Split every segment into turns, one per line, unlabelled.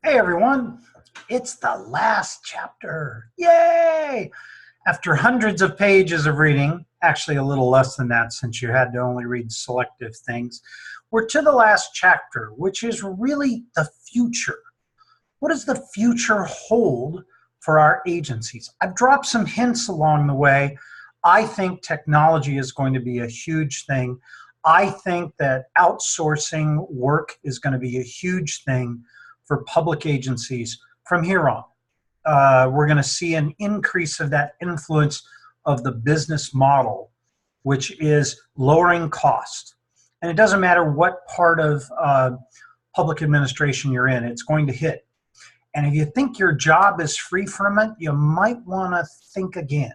Hey everyone, it's the last chapter. Yay! After hundreds of pages of reading, actually a little less than that since you had to only read selective things, we're to the last chapter, which is really the future. What does the future hold for our agencies? I've dropped some hints along the way. I think technology is going to be a huge thing. I think that outsourcing work is going to be a huge thing for public agencies from here on. We're going to see an increase of that influence of the business model, which is lowering cost. And it doesn't matter what part of public administration you're in, it's going to hit. And if you think your job is free from it, you might want to think again.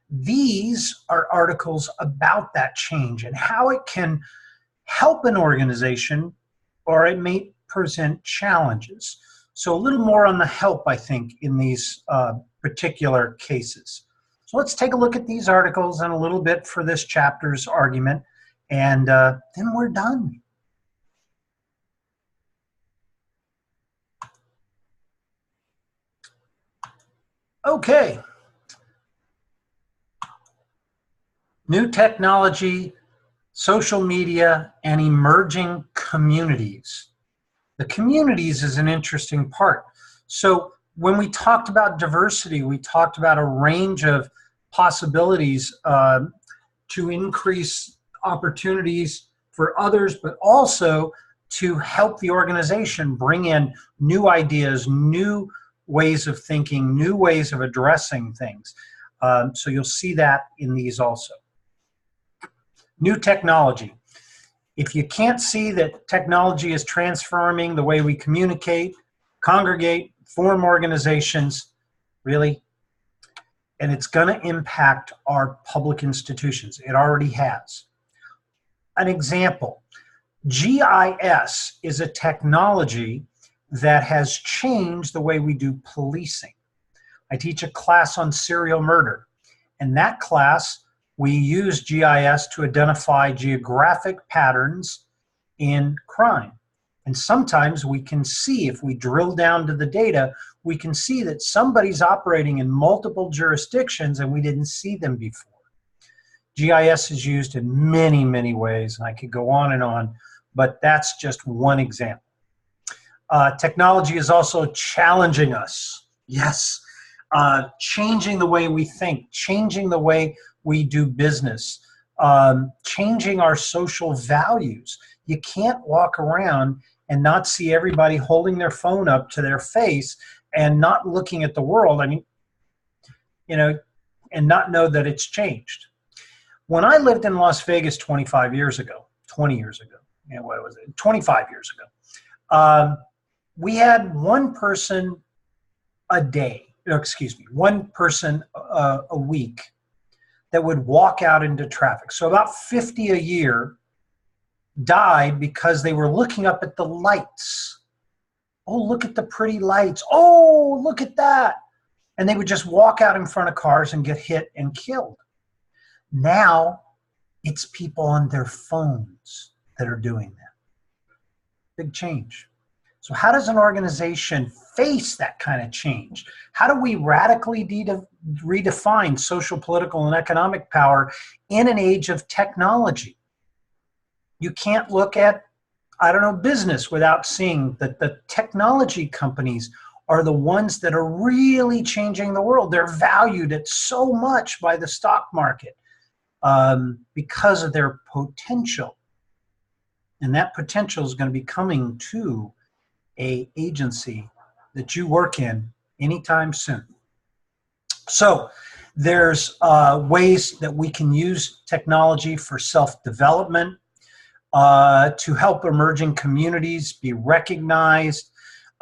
These are articles about that change and how it can help an organization or it may present challenges. So a little more on the help, I think, in these particular cases. So let's take a look at these articles and a little bit for this chapter's argument, and then we're done. Okay. New technology, social media, and emerging communities. The communities is an interesting part. So when we talked about diversity, we talked about a range of possibilities to increase opportunities for others, but also to help the organization bring in new ideas, new ways of thinking, new ways of addressing things. So you'll see that in these also. New technology. If you can't see that technology is transforming the way we communicate, congregate, form organizations, really, and it's going to impact our public institutions. It already has. An example, GIS is a technology that has changed the way we do policing. I teach a class on serial murder. In that class, we use GIS to identify geographic patterns in crime. And sometimes we can see, if we drill down to the data, we can see that somebody's operating in multiple jurisdictions and we didn't see them before. GIS is used in many, many ways, and I could go on, but that's just one example. Technology is also challenging us. Yes, changing the way we think, changing the way we do business, changing our social values. You can't walk around and not see everybody holding their phone up to their face and not looking at the world. I mean, and not know that it's changed. When I lived in Las Vegas 25 years ago, 20 years ago, 25 years ago, we had one person one person a week that would walk out into traffic. So about 50 a year died because they were looking up at the lights. Oh, look at the pretty lights. Oh, look at that. And they would just walk out in front of cars and get hit and killed. Now it's people on their phones that are doing that. Big change. So how does an organization face that kind of change? How do we radically redefine social, political, and economic power in an age of technology? You can't look at, business without seeing that the technology companies are the ones that are really changing the world. They're valued at so much by the stock market because of their potential. And that potential is going to be coming to an agency that you work in anytime soon. So there's ways that we can use technology for self-development, to help emerging communities be recognized,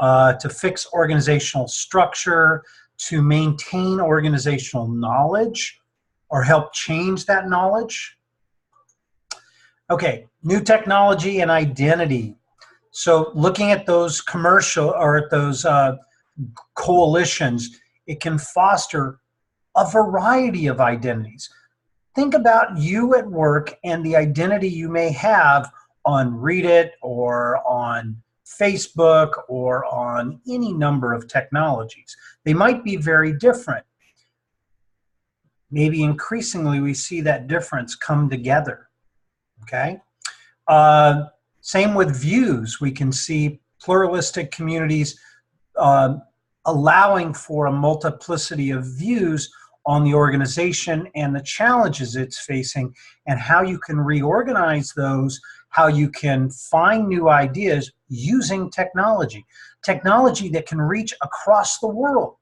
to fix organizational structure, to maintain organizational knowledge, or help change that knowledge. Okay, new technology and identity. So looking at those at those coalitions, it can foster a variety of identities. Think about you at work and the identity you may have on Reddit or on Facebook or on any number of technologies. They might be very different. Maybe increasingly we see that difference come together, okay? Same with views. We can see pluralistic communities allowing for a multiplicity of views on the organization and the challenges it's facing, and how you can reorganize those, how you can find new ideas using technology. Technology that can reach across the world.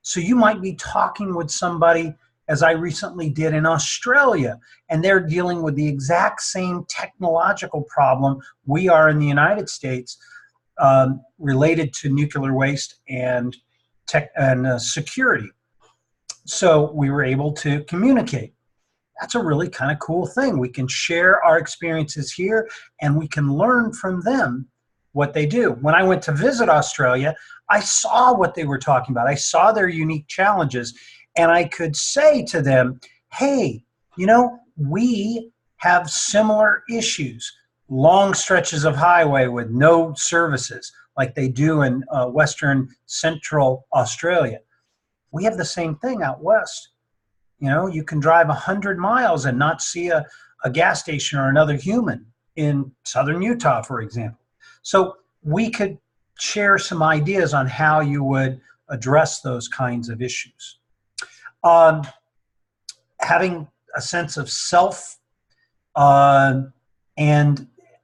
So you might be talking with somebody, as I recently did in Australia, and they're dealing with the exact same technological problem we are in the United States, related to nuclear waste and security. So we were able to communicate. That's a really kind of cool thing. We can share our experiences here, and we can learn from them what they do. When I went to visit Australia, I saw what they were talking about. I saw their unique challenges, and I could say to them, hey, you know, we have similar issues. Long stretches of highway with no services like they do in Western Central Australia. We have the same thing out west. You know, you can drive 100 miles and not see a gas station or another human in southern Utah, for example. So we could share some ideas on how you would address those kinds of issues. Having a sense of self and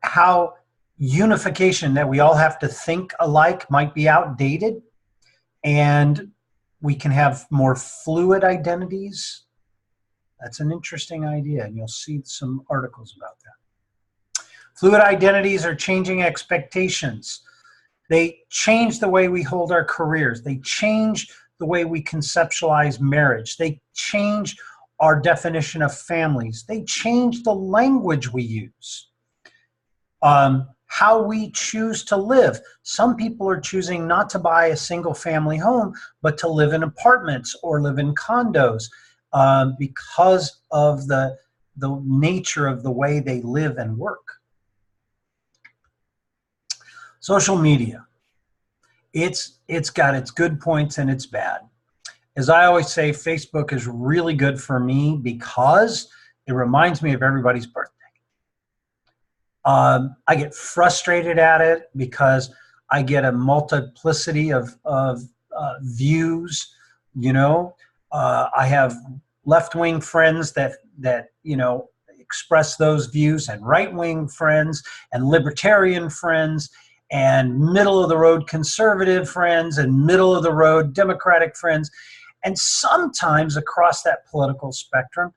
how unification, that we all have to think alike, might be outdated, and we can have more fluid identities. That's an interesting idea, and you'll see some articles about that. Fluid identities are changing expectations. They change the way we hold our careers. They change the way we conceptualize marriage. They change our definition of families. They change the language we use. How we choose to live. Some people are choosing not to buy a single family home, but to live in apartments or live in condos because of the nature of the way they live and work. Social media. It's got its good points and its bad. As I always say, Facebook is really good for me because it reminds me of everybody's birthday. I get frustrated at it because I get a multiplicity of views. You know, I have left-wing friends that you know express those views, and right-wing friends, and libertarian friends, and middle-of-the-road conservative friends, and middle-of-the-road Democratic friends, and sometimes across that political spectrum,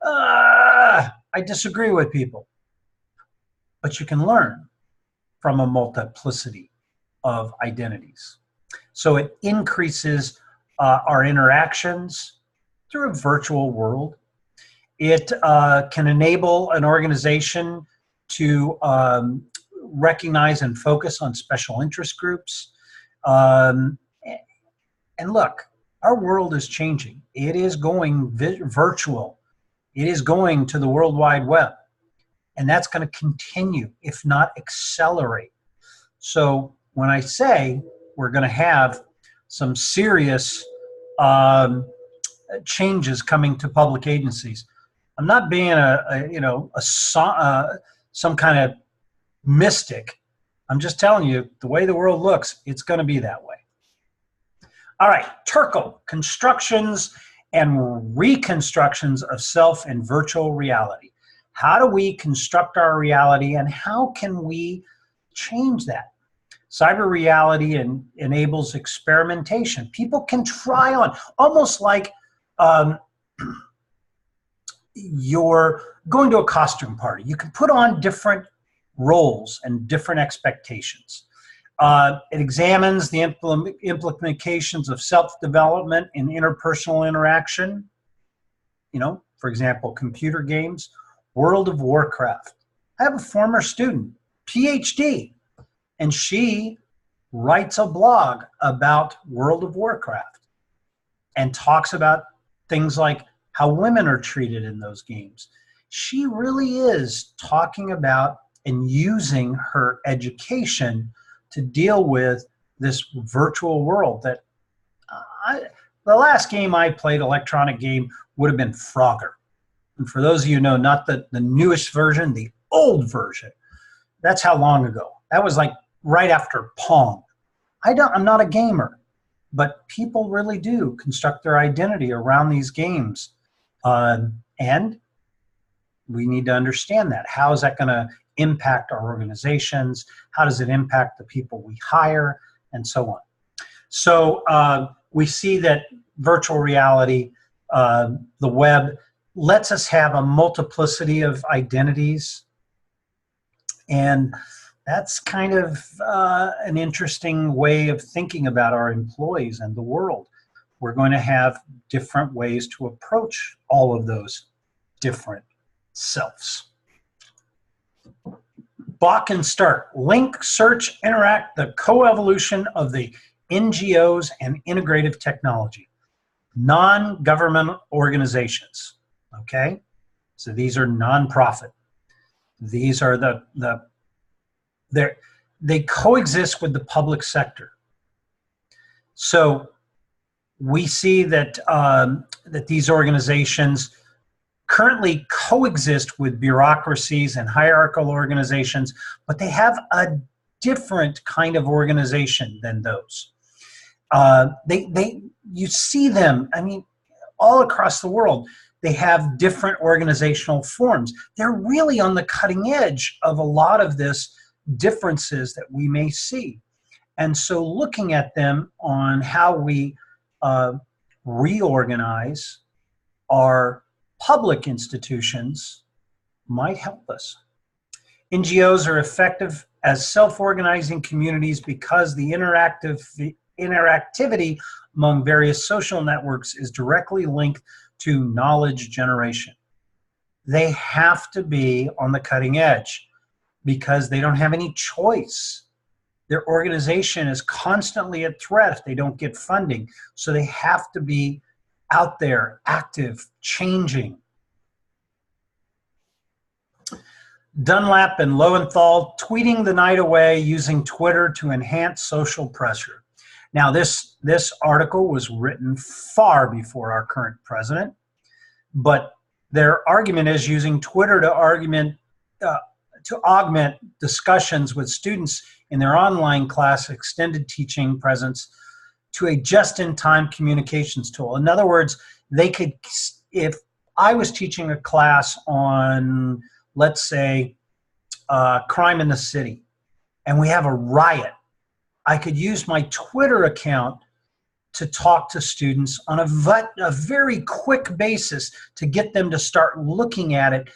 I disagree with people. But you can learn from a multiplicity of identities. So it increases our interactions through a virtual world. It can enable an organization to recognize and focus on special interest groups. And look, our world is changing. It is going virtual. It is going to the World Wide Web. And that's going to continue, if not accelerate. So when I say we're going to have some serious changes coming to public agencies, I'm not being some kind of mystic. I'm just telling you the way the world looks, it's going to be that way. All right, Turkle, constructions and reconstructions of self in virtual reality. How do we construct our reality, and how can we change that? Cyber reality enables experimentation. People can try on, almost like you're going to a costume party. You can put on different roles and different expectations. It examines the implications of self-development in interpersonal interaction. You know, for example, computer games. World of Warcraft. I have a former student, PhD, and she writes a blog about World of Warcraft and talks about things like how women are treated in those games. She really is talking about and using her education to deal with this virtual world that the last game I played, electronic game, would have been Frogger. And for those of you who know, not the newest version, the old version. That's how long ago. That was like right after Pong. I'm not a gamer, but people really do construct their identity around these games. And we need to understand that. How is that going to impact our organizations? How does it impact the people we hire? And so on. So we see that virtual reality, the web, lets us have a multiplicity of identities. And that's kind of an interesting way of thinking about our employees and the world. We're going to have different ways to approach all of those different selves. Bach and Start, link, search, interact, the coevolution of the NGOs and integrative technology. Non-government organizations, okay? So these are nonprofit. These are they coexist with the public sector. So we see that, that these organizations currently coexist with bureaucracies and hierarchical organizations, but they have a different kind of organization than those. You see them, I mean, all across the world, they have different organizational forms. They're really on the cutting edge of a lot of this differences that we may see. And so looking at them on how we reorganize our public institutions might help us. NGOs are effective as self-organizing communities because the interactivity among various social networks is directly linked to knowledge generation. They have to be on the cutting edge because they don't have any choice. Their organization is constantly at threat if they don't get funding. So they have to be out there, active, changing. Dunlap and Lowenthal, tweeting the night away using Twitter to enhance social pressure. Now, this article was written far before our current president, but their argument is using Twitter to augment discussions with students in their online class extended teaching presence to a just-in-time communications tool. In other words, they could, if I was teaching a class on, let's say, crime in the city, and we have a riot, I could use my Twitter account to talk to students on a very quick basis to get them to start looking at it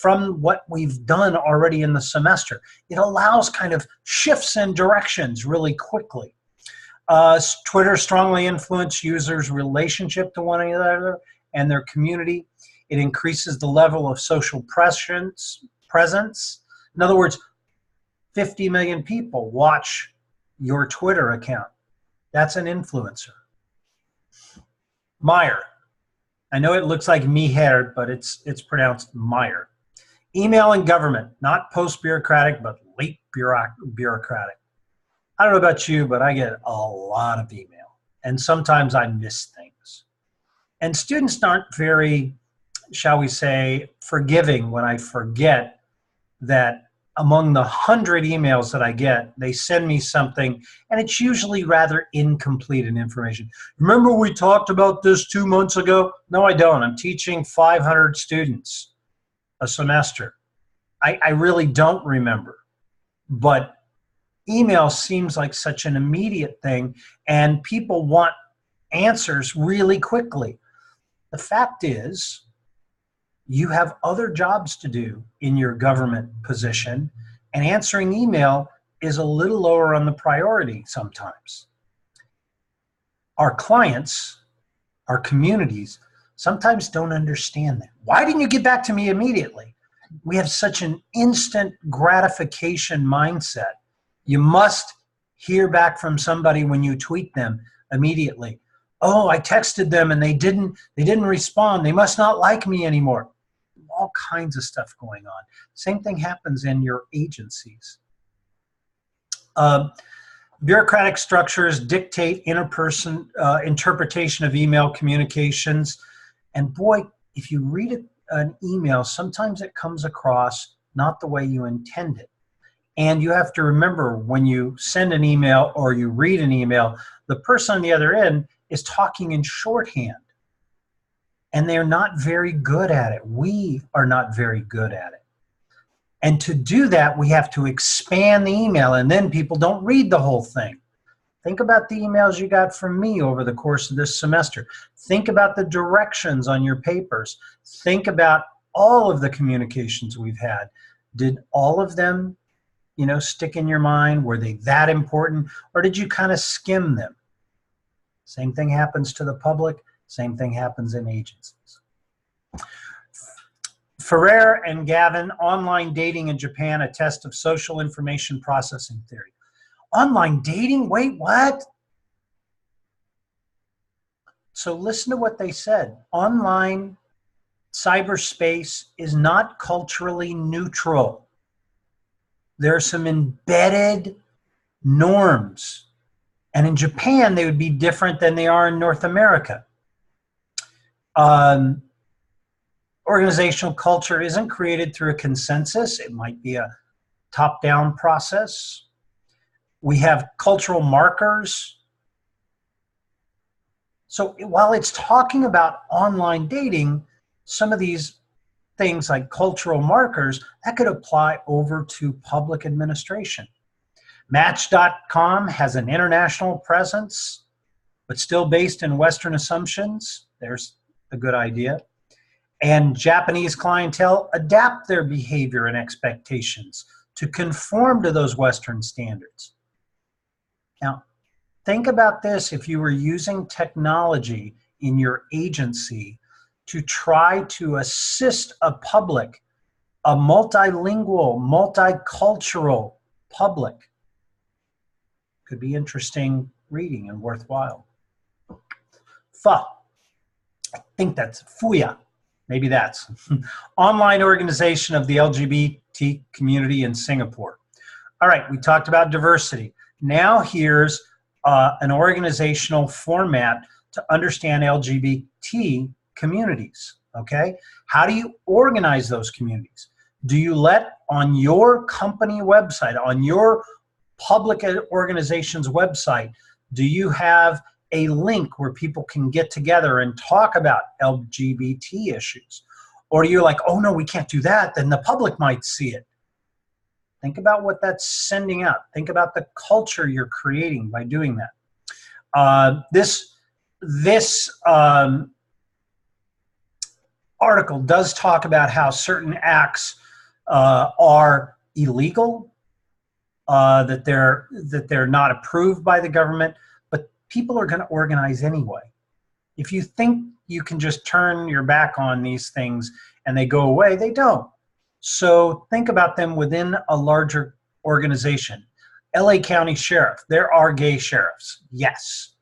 from what we've done already in the semester. It allows kind of shifts in directions really quickly. Twitter strongly influences users' relationship to one another and their community. It increases the level of social presence. In other words, 50 million people watch your Twitter account. That's an influencer. Meyer. I know it looks like Meher, but it's pronounced Meyer. Email and government, not post-bureaucratic, but late bureaucratic. I don't know about you, but I get a lot of email, and sometimes I miss things. And students aren't very, shall we say, forgiving when I forget that among the 100 emails that I get, they send me something, and it's usually rather incomplete in information. Remember we talked about this 2 months ago? No, I don't. I'm teaching 500 students a semester. I really don't remember. But email seems like such an immediate thing, and people want answers really quickly. The fact is, you have other jobs to do in your government position, and answering email is a little lower on the priority sometimes. Our clients, our communities, sometimes don't understand that. Why didn't you get back to me immediately? We have such an instant gratification mindset. You must hear back from somebody when you tweet them immediately. Oh, I texted them and they didn't respond. They must not like me anymore. All kinds of stuff going on. Same thing happens in your agencies. Bureaucratic structures dictate interperson interpretation of email communications. And boy, if you read an email, sometimes it comes across not the way you intend it. And you have to remember, when you send an email or you read an email, the person on the other end is talking in shorthand. And they're not very good at it. We are not very good at it. And to do that, we have to expand the email, and then people don't read the whole thing. Think about the emails you got from me over the course of this semester. Think about the directions on your papers. Think about all of the communications we've had. Did all of them, you know, stick in your mind? Were they that important, or did you kind of skim them? Same thing happens to the public. Same thing happens in agencies. Ferrer and Gavin, online dating in Japan, a test of social information processing theory. Online dating? Wait, what? So listen to what they said. Online cyberspace is not culturally neutral. There are some embedded norms. And in Japan, they would be different than they are in North America. Organizational culture isn't created through a consensus. It might be a top-down process. We have cultural markers. So while it's talking about online dating, some of these things like cultural markers, that could apply over to public administration. Match.com has an international presence, but still based in Western assumptions. There's a good idea. And Japanese clientele adapt their behavior and expectations to conform to those Western standards. Now, think about this if you were using technology in your agency to try to assist a public, a multilingual, multicultural public. Could be interesting reading and worthwhile. I think that's Fuya. Maybe that's online organization of the LGBT community in Singapore. All right, we talked about diversity. Now here's an organizational format to understand LGBT communities, okay? How do you organize those communities? Do you let on your company website, on your public organization's website, do you have a link where people can get together and talk about LGBT issues? Or you're like, oh no, we can't do that, then the public might see it. Think about what that's sending out. Think about the culture you're creating by doing that. This article does talk about how certain acts are illegal, that they're not approved by the government, but people are going to organize anyway. If you think you can just turn your back on these things and they go away, they don't. So think about them within a larger organization. LA County Sheriff, there are gay sheriffs. Yes.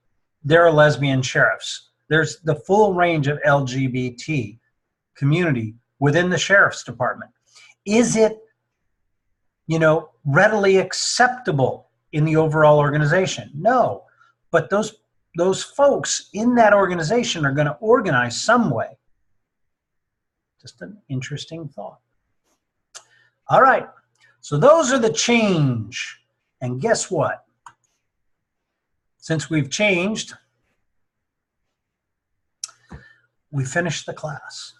There are lesbian sheriffs. There's the full range of LGBT community within the sheriff's department. Is it, you know, readily acceptable in the overall organization? No. But those folks in that organization are going to organize some way. Just an interesting thought. All right, so those are the change. And guess what? Since we've changed, we finished the class.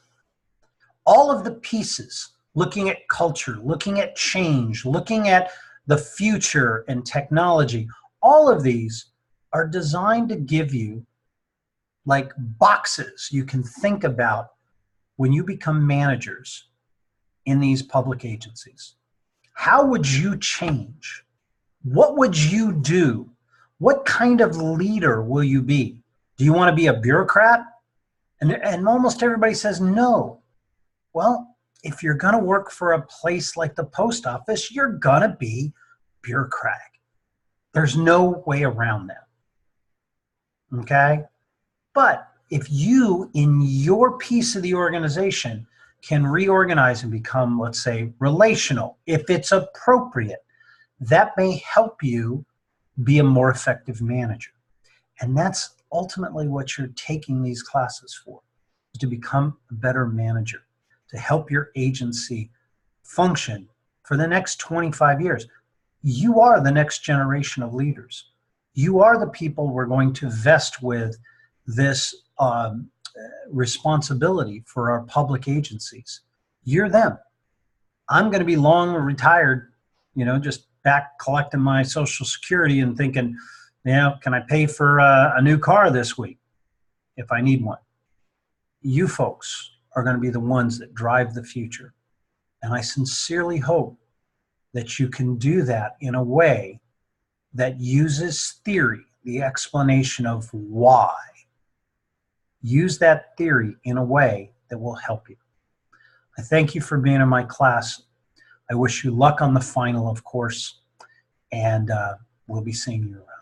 All of the pieces, looking at culture, looking at change, looking at the future and technology, all of these are designed to give you like boxes you can think about when you become managers in these public agencies. How would you change? What would you do? What kind of leader will you be? Do you want to be a bureaucrat? And almost everybody says no. Well, if you're going to work for a place like the post office, you're going to be bureaucratic. There's no way around that. Okay? But if you, in your piece of the organization, can reorganize and become, let's say, relational, if it's appropriate, that may help you be a more effective manager. And that's ultimately what you're taking these classes for, is to become a better manager, to help your agency function for the next 25 years. You are the next generation of leaders. You are the people we're going to vest with this responsibility for our public agencies. You're them. I'm going to be long retired, just back collecting my Social Security and thinking, can I pay for a new car this week if I need one? You folks are going to be the ones that drive the future. And I sincerely hope that you can do that in a way that uses theory, the explanation of why. Use that theory in a way that will help you. I thank you for being in my class. I wish you luck on the final, of course, and we'll be seeing you around.